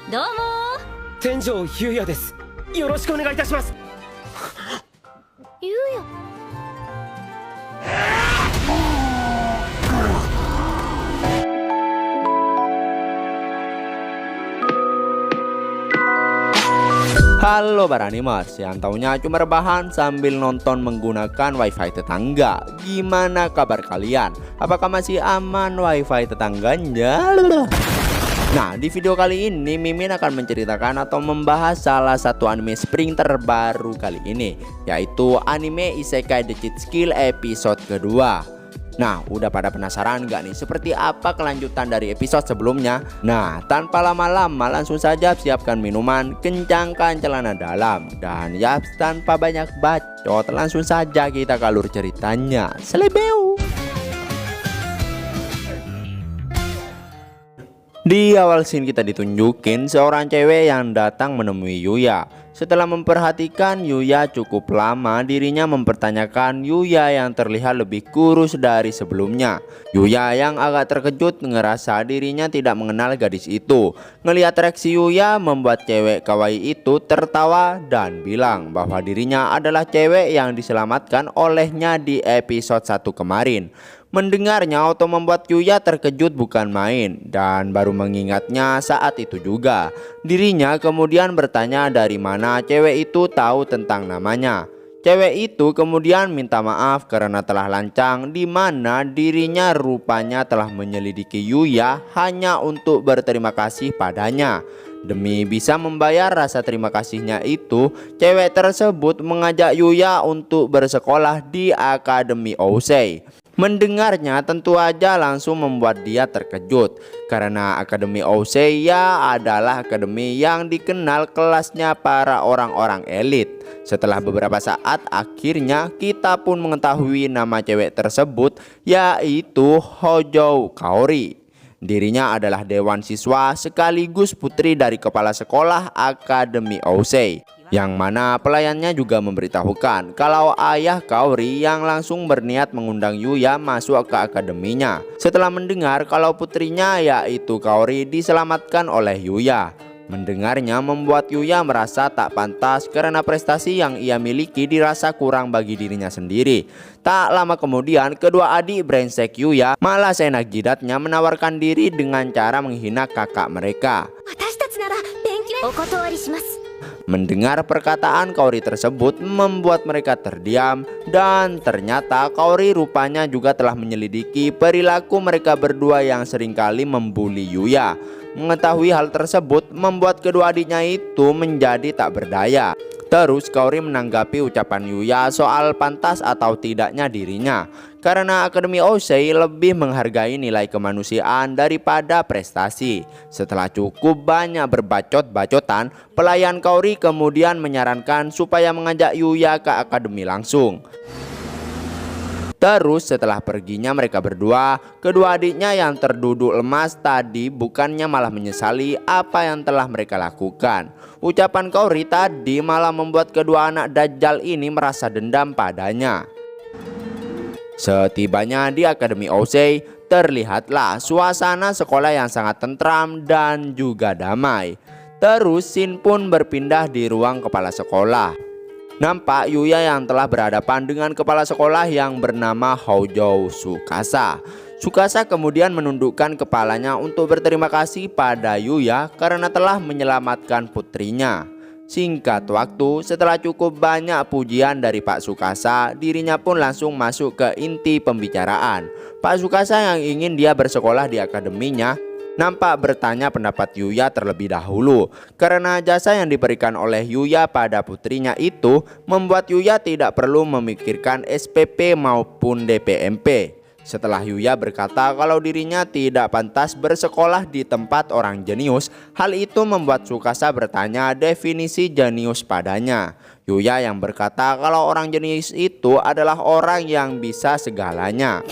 どうも天城優也です。よろしくお願いいたします。ゆうや。Halo para animers yang taunya cuma rebahan sambil nonton menggunakan wifi tetangga. Gimana kabar kalian? Apakah masih aman wifi tetangganya? Nah, di video kali ini Mimin akan menceritakan atau membahas salah satu anime spring terbaru kali ini, yaitu anime Isekai The Cheat Skill episode kedua. Nah, udah pada penasaran gak nih seperti apa kelanjutan dari episode sebelumnya? Nah, tanpa lama-lama langsung saja siapkan minuman, kencangkan celana dalam, dan yaps, tanpa banyak bacot langsung saja kita ke alur ceritanya. Selebeu. Di awal scene kita ditunjukin seorang cewek yang datang menemui Yuya. Setelah memperhatikan Yuya cukup lama, dirinya mempertanyakan Yuya yang terlihat lebih kurus dari sebelumnya. Yuya yang agak terkejut ngerasa dirinya tidak mengenal gadis itu. Ngelihat reaksi Yuya membuat cewek kawaii itu tertawa dan bilang bahwa dirinya adalah cewek yang diselamatkan olehnya di episode 1 kemarin. Mendengarnya auto membuat Yuya terkejut bukan main, dan baru mengingatnya saat itu juga. Dirinya kemudian bertanya dari mana cewek itu tahu tentang namanya. Cewek itu kemudian minta maaf karena telah lancang, di mana dirinya rupanya telah menyelidiki Yuya hanya untuk berterima kasih padanya. Demi bisa membayar rasa terima kasihnya itu, cewek tersebut mengajak Yuya untuk bersekolah di Akademi Ousei. Mendengarnya tentu aja langsung membuat dia terkejut, karena Akademi Ousei ya adalah akademi yang dikenal kelasnya para orang-orang elit. Setelah beberapa saat akhirnya kita pun mengetahui nama cewek tersebut, yaitu Hojo Kaori. Dirinya adalah dewan siswa sekaligus putri dari kepala sekolah Akademi Ousei, yang mana pelayannya juga memberitahukan kalau ayah Kaori yang langsung berniat mengundang Yuya masuk ke akademinya. Setelah mendengar kalau putrinya yaitu Kaori diselamatkan oleh Yuya, mendengarnya membuat Yuya merasa tak pantas karena prestasi yang ia miliki dirasa kurang bagi dirinya sendiri. Tak lama kemudian kedua adik brengsek Yuya malah seenak jidatnya menawarkan diri dengan cara menghina kakak mereka. Mendengar perkataan Kaori tersebut membuat mereka terdiam, dan ternyata Kaori rupanya juga telah menyelidiki perilaku mereka berdua yang seringkali membuli Yuya. Mengetahui hal tersebut membuat kedua adiknya itu menjadi tak berdaya. Terus Kaori menanggapi ucapan Yuya soal pantas atau tidaknya dirinya, karena Akademi Ousei lebih menghargai nilai kemanusiaan daripada prestasi. Setelah cukup banyak berbacot-bacotan, pelayan Kaori kemudian menyarankan supaya mengajak Yuya ke akademi langsung. Terus setelah perginya mereka berdua, kedua adiknya yang terduduk lemas tadi bukannya malah menyesali apa yang telah mereka lakukan. Ucapan Kaori tadi malah membuat kedua anak Dajjal ini merasa dendam padanya. Setibanya di Akademi Ousei, terlihatlah suasana sekolah yang sangat tentram dan juga damai. Terus scene pun berpindah di ruang kepala sekolah. Nampak Yuya yang telah berhadapan dengan kepala sekolah yang bernama Hojo Tsukasa. Tsukasa kemudian menundukkan kepalanya untuk berterima kasih pada Yuya karena telah menyelamatkan putrinya. Singkat waktu, setelah cukup banyak pujian dari Pak Tsukasa, dirinya pun langsung masuk ke inti pembicaraan. Pak Tsukasa yang ingin dia bersekolah di akademinya nampak bertanya pendapat Yuya terlebih dahulu, karena jasa yang diberikan oleh Yuya pada putrinya itu membuat Yuya tidak perlu memikirkan SPP maupun DPMP. Setelah Yuya berkata kalau dirinya tidak pantas bersekolah di tempat orang jenius, hal itu membuat Tsukasa bertanya definisi jenius padanya. Yuya yang berkata kalau orang jenius itu adalah orang yang bisa segalanya.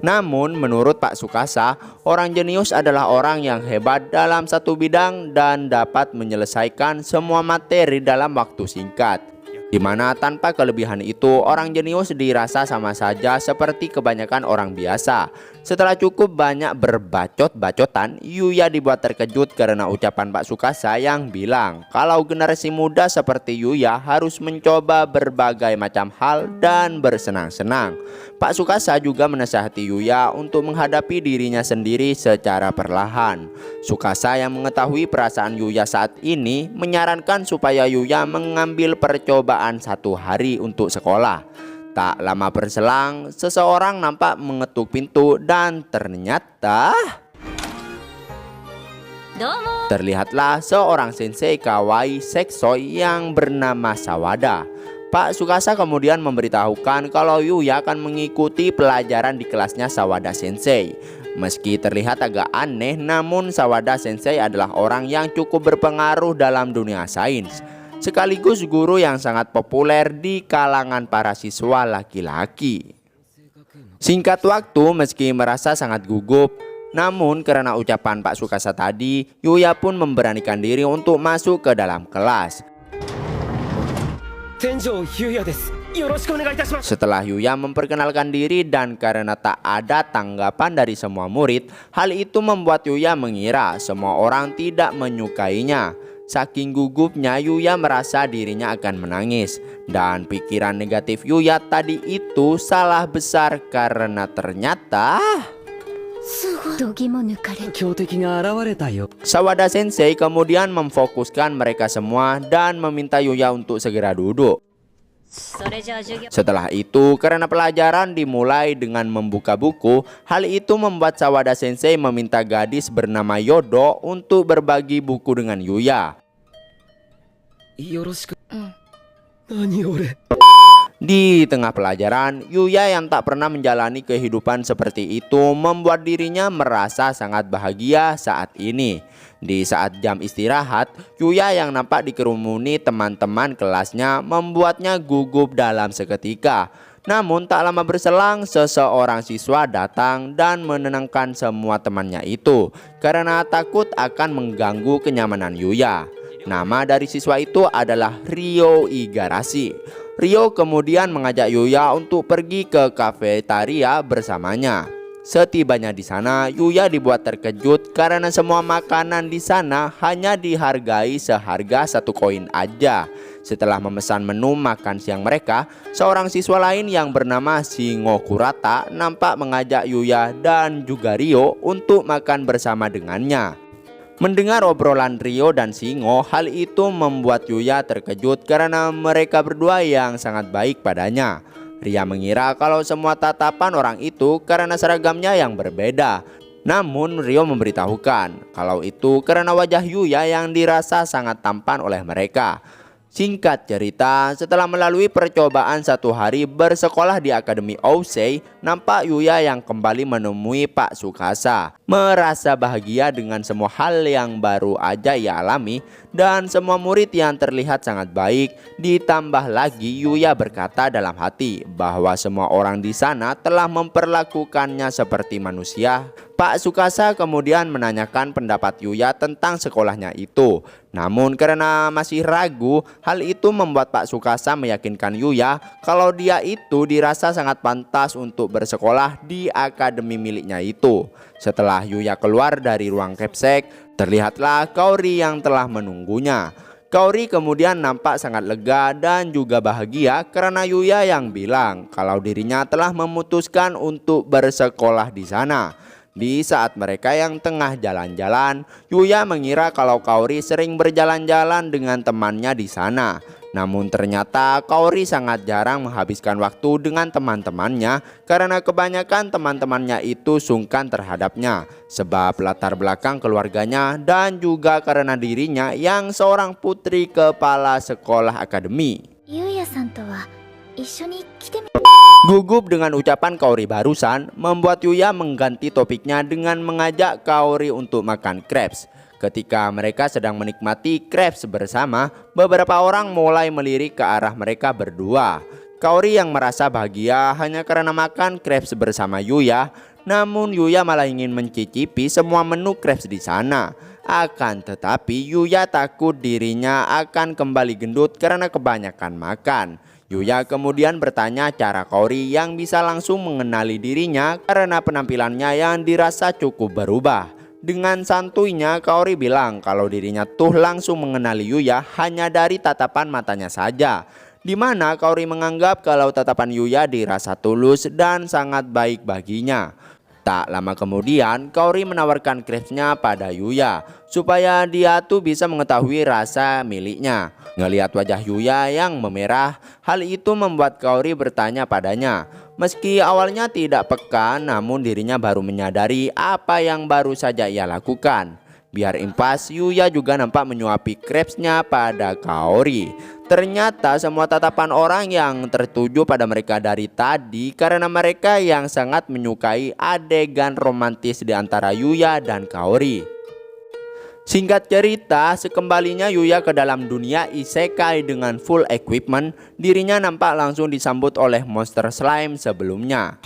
Namun menurut Pak Tsukasa, orang jenius adalah orang yang hebat dalam satu bidang dan dapat menyelesaikan semua materi dalam waktu singkat. Di mana tanpa kelebihan itu, orang jenius dirasa sama saja seperti kebanyakan orang biasa. Setelah cukup banyak berbacot-bacotan, Yuya dibuat terkejut karena ucapan Pak Tsukasa yang bilang kalau generasi muda seperti Yuya harus mencoba berbagai macam hal dan bersenang-senang. Pak Tsukasa juga menasihati Yuya untuk menghadapi dirinya sendiri secara perlahan. Tsukasa yang mengetahui perasaan Yuya saat ini menyarankan supaya Yuya mengambil percobaan 1 hari untuk sekolah. Tak lama berselang, seseorang nampak mengetuk pintu dan ternyata terlihatlah seorang sensei kawaii seksoi yang bernama Sawada. Pak Tsukasa kemudian memberitahukan kalau Yuya akan mengikuti pelajaran di kelasnya Sawada Sensei. Meski terlihat agak aneh, namun Sawada Sensei adalah orang yang cukup berpengaruh dalam dunia sains, sekaligus guru yang sangat populer di kalangan para siswa laki-laki. Singkat waktu, meski merasa sangat gugup, namun karena ucapan Pak Tsukasa tadi, Yuya pun memberanikan diri untuk masuk ke dalam kelas. Tenjo Yuya desu. Yoroshiku onegai itashimasu. Setelah Yuya memperkenalkan diri dan karena tak ada tanggapan dari semua murid, hal itu membuat Yuya mengira semua orang tidak menyukainya. Saking gugupnya, Yuya merasa dirinya akan menangis. Dan pikiran negatif Yuya tadi itu salah besar karena ternyata Sawada Sensei kemudian memfokuskan mereka semua dan meminta Yuya untuk segera duduk. Setelah itu, karena pelajaran dimulai dengan membuka buku, hal itu membuat Sawada Sensei meminta gadis bernama Yodo untuk berbagi buku dengan Yuya. Yoroshiku. Nani ore? Di tengah pelajaran, Yuya yang tak pernah menjalani kehidupan seperti itu membuat dirinya merasa sangat bahagia saat ini. Di saat jam istirahat, Yuya yang nampak dikerumuni teman-teman kelasnya membuatnya gugup dalam seketika. Namun tak lama berselang, seseorang siswa datang dan menenangkan semua temannya itu karena takut akan mengganggu kenyamanan Yuya. Nama dari siswa itu adalah Ryo Igarashi. Ryo kemudian mengajak Yuya untuk pergi ke kafetaria bersamanya. Setibanya di sana, Yuya dibuat terkejut karena semua makanan di sana hanya dihargai seharga 1 koin aja. Setelah memesan menu makan siang mereka, seorang siswa lain yang bernama Shingo Kurata nampak mengajak Yuya dan juga Ryo untuk makan bersama dengannya. Mendengar obrolan Ryo dan Shingo, hal itu membuat Yuya terkejut karena mereka berdua yang sangat baik padanya. Ria mengira kalau semua tatapan orang itu karena seragamnya yang berbeda. Namun Ryo memberitahukan kalau itu karena wajah Yuya yang dirasa sangat tampan oleh mereka. Singkat cerita, setelah melalui percobaan 1 hari bersekolah di Akademi Ousei, nampak Yuya yang kembali menemui Pak Tsukasa. Merasa bahagia dengan semua hal yang baru aja ia alami dan semua murid yang terlihat sangat baik. Ditambah lagi Yuya berkata dalam hati bahwa semua orang di sana telah memperlakukannya seperti manusia. Pak Tsukasa kemudian menanyakan pendapat Yuya tentang sekolahnya itu. Namun karena masih ragu, hal itu membuat Pak Tsukasa meyakinkan Yuya kalau dia itu dirasa sangat pantas untuk bersekolah di akademi miliknya itu. Setelah Yuya keluar dari ruang capsek, terlihatlah Kaori yang telah menunggunya. Kaori kemudian nampak sangat lega dan juga bahagia karena Yuya yang bilang kalau dirinya telah memutuskan untuk bersekolah di sana. Di saat mereka yang tengah jalan-jalan, Yuya mengira kalau Kaori sering berjalan-jalan dengan temannya di sana. Namun ternyata Kaori sangat jarang menghabiskan waktu dengan teman-temannya karena kebanyakan teman-temannya itu sungkan terhadapnya. Sebab latar belakang keluarganya dan juga karena dirinya yang seorang putri kepala sekolah akademi. Yuya-san to wa issho ni kite. Gugup dengan ucapan Kaori barusan, membuat Yuya mengganti topiknya dengan mengajak Kaori untuk makan crepes. Ketika mereka sedang menikmati crepes bersama, beberapa orang mulai melirik ke arah mereka berdua. Kaori yang merasa bahagia hanya karena makan crepes bersama Yuya, namun Yuya malah ingin mencicipi semua menu crepes di sana. Akan tetapi Yuya takut dirinya akan kembali gendut karena kebanyakan makan. Yuya kemudian bertanya cara Kaori yang bisa langsung mengenali dirinya karena penampilannya yang dirasa cukup berubah. Dengan santuinya Kaori bilang kalau dirinya tuh langsung mengenali Yuya hanya dari tatapan matanya saja, di mana Kaori menganggap kalau tatapan Yuya dirasa tulus dan sangat baik baginya. Tak lama kemudian Kaori menawarkan crepesnya pada Yuya supaya dia tuh bisa mengetahui rasa miliknya. Ngelihat wajah Yuya yang memerah, hal itu membuat Kaori bertanya padanya. Meski awalnya tidak peka, namun dirinya baru menyadari apa yang baru saja ia lakukan. Biar impas, Yuya juga nampak menyuapi crepesnya pada Kaori. Ternyata semua tatapan orang yang tertuju pada mereka dari tadi karena mereka yang sangat menyukai adegan romantis di antara Yuya dan Kaori. Singkat cerita, sekembalinya Yuya ke dalam dunia isekai dengan full equipment, dirinya nampak langsung disambut oleh monster slime sebelumnya.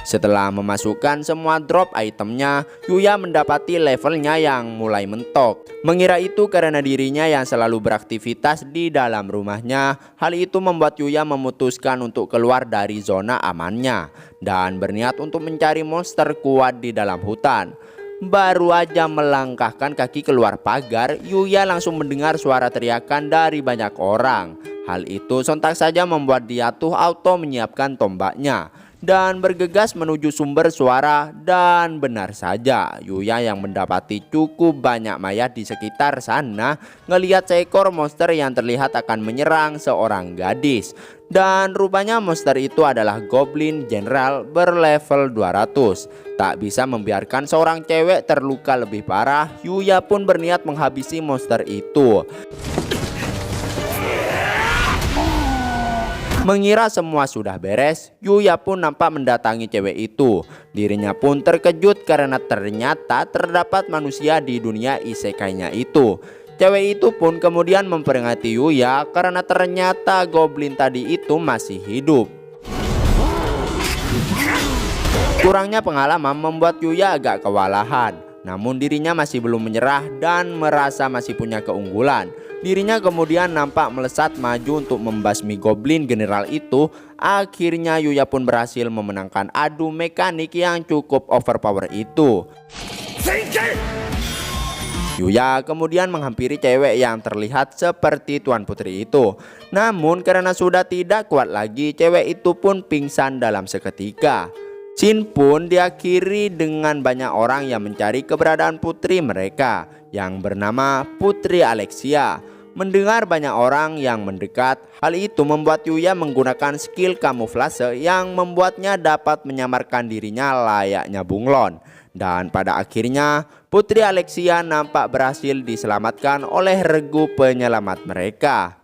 Setelah memasukkan semua drop itemnya, Yuya mendapati levelnya yang mulai mentok. Mengira itu karena dirinya yang selalu beraktivitas di dalam rumahnya. Hal itu membuat Yuya memutuskan untuk keluar dari zona amannya dan berniat untuk mencari monster kuat di dalam hutan. Baru aja melangkahkan kaki keluar pagar, Yuya langsung mendengar suara teriakan dari banyak orang. Hal itu sontak saja membuat dia tuh auto menyiapkan tombaknya dan bergegas menuju sumber suara. Dan benar saja, Yuya yang mendapati cukup banyak mayat di sekitar sana ngelihat seekor monster yang terlihat akan menyerang seorang gadis. Dan rupanya monster itu adalah Goblin General berlevel 200. Tak bisa membiarkan seorang cewek terluka lebih parah, Yuya pun berniat menghabisi monster itu. Mengira semua sudah beres, Yuya pun nampak mendatangi cewek itu. Dirinya pun terkejut karena ternyata terdapat manusia di dunia isekainya itu. Cewek itu pun kemudian memperingati Yuya karena ternyata goblin tadi itu masih hidup. Kurangnya pengalaman membuat Yuya agak kewalahan. Namun dirinya masih belum menyerah dan merasa masih punya keunggulan. Dirinya kemudian nampak melesat maju untuk membasmi goblin general itu. Akhirnya Yuya pun berhasil memenangkan adu mekanik yang cukup overpower itu. Yuya kemudian menghampiri cewek yang terlihat seperti Tuan Putri itu. Namun karena sudah tidak kuat lagi, cewek itu pun pingsan dalam seketika. Scene pun diakhiri dengan banyak orang yang mencari keberadaan putri mereka yang bernama Putri Alexia. Mendengar banyak orang yang mendekat, hal itu membuat Yuya menggunakan skill kamuflase yang membuatnya dapat menyamarkan dirinya layaknya bunglon. Dan pada akhirnya Putri Alexia nampak berhasil diselamatkan oleh regu penyelamat mereka.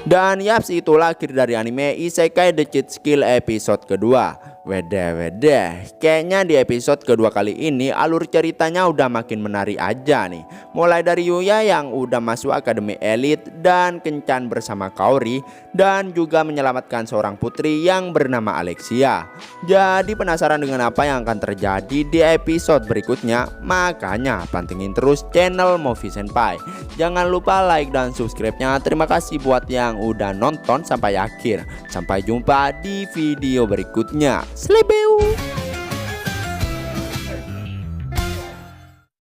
Dan yaps, itulah akhir dari anime Isekai The Cheat Skill episode kedua. Wedeh, kayaknya di episode kedua kali ini alur ceritanya udah makin menarik aja nih. Mulai dari Yuya yang udah masuk akademi elit dan kencan bersama Kaori, dan juga menyelamatkan seorang putri yang bernama Alexia. Jadi penasaran dengan apa yang akan terjadi di episode berikutnya? Makanya pantengin terus channel Movie Senpai. Jangan lupa like dan subscribe-nya. Terima kasih buat yang udah nonton sampai akhir. Sampai jumpa di video berikutnya. Slebeu.